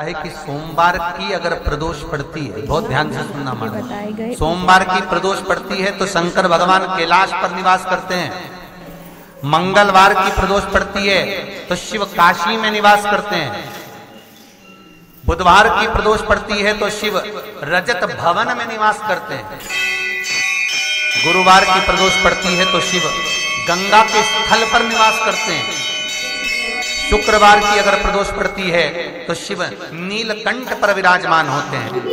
है कि सोमवार की अगर प्रदोष पड़ती है, बहुत ध्यान से सुनना मानो, सोमवार की प्रदोष पड़ती है तो शंकर भगवान कैलाश पर निवास करते हैं। मंगलवार की प्रदोष पड़ती है तो शिव काशी में निवास करते हैं। बुधवार की प्रदोष पड़ती है तो शिव रजत भवन में निवास करते हैं। गुरुवार की प्रदोष पड़ती है तो शिव गंगा के स्थल पर निवास करते हैं। शुक्रवार की अगर प्रदोष पड़ती है तो शिव नीलकंठ पर विराजमान होते हैं।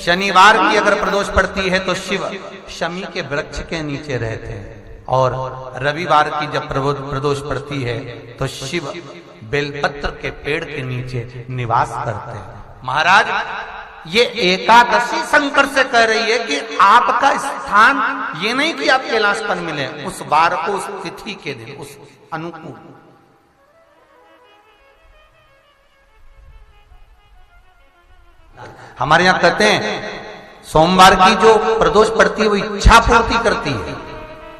शनिवार की अगर प्रदोष पड़ती है तो शिव शमी के वृक्ष के नीचे रहते हैं। और रविवार की जब प्रदोष पड़ती है तो शिव बेलपत्र के पेड़ के नीचे निवास करते हैं। महाराज, ये एकादशी शंकर से कह रही है कि आपका स्थान ये नहीं कि आप कैलाश पर मिले, उस वार को, उस तिथि के दिन, उस अनुकूल। हमारे यहां कहते हैं सोमवार की जो प्रदोष पड़ती है वो इच्छा पूर्ति करती है।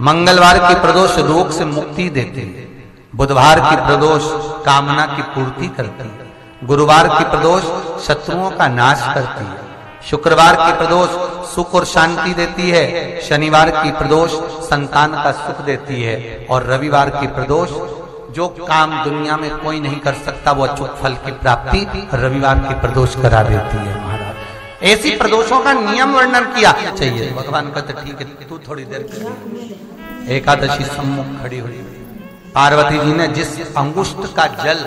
मंगलवार की प्रदोष रोग से मुक्ति देती है। बुधवार की प्रदोष कामना की पूर्ति करती है। गुरुवार की प्रदोष शत्रुओं का नाश करती है। शुक्रवार की प्रदोष सुख और शांति देती है। शनिवार की प्रदोष संतान का सुख देती है। और रविवार की प्रदोष जो काम दुनिया में कोई नहीं कर सकता वो अचूक फल की प्राप्ति रविवार की प्रदोष करा देती है। महाराज, ऐसी प्रदोषों का नियम वर्णन किया चाहिए। भगवान कहते ठीक है, तू थोड़ी देर के। एकादशी सम्मुख खड़ी हुई, पार्वती जी ने जिस अंगुष्ठ का जल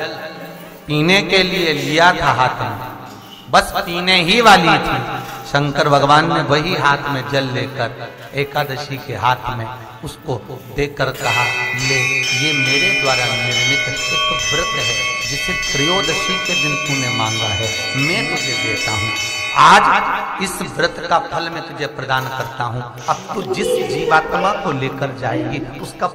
पीने के लिए लिया था हाथ में, बस पीने ही वाली थी, शंकर भगवान ने वही हाथ में जल लेकर एकादशी के हाथ में उसको देकर कहा, ले, ये मेरे द्वारा निर्मित एक व्रत है जिसे त्रयोदशी के दिन तूने मांगा है, मैं तुझे देता हूँ। आज इस व्रत का फल मैं तुझे प्रदान करता हूँ। अब तू जिस जीवात्मा को लेकर जाएगी उसका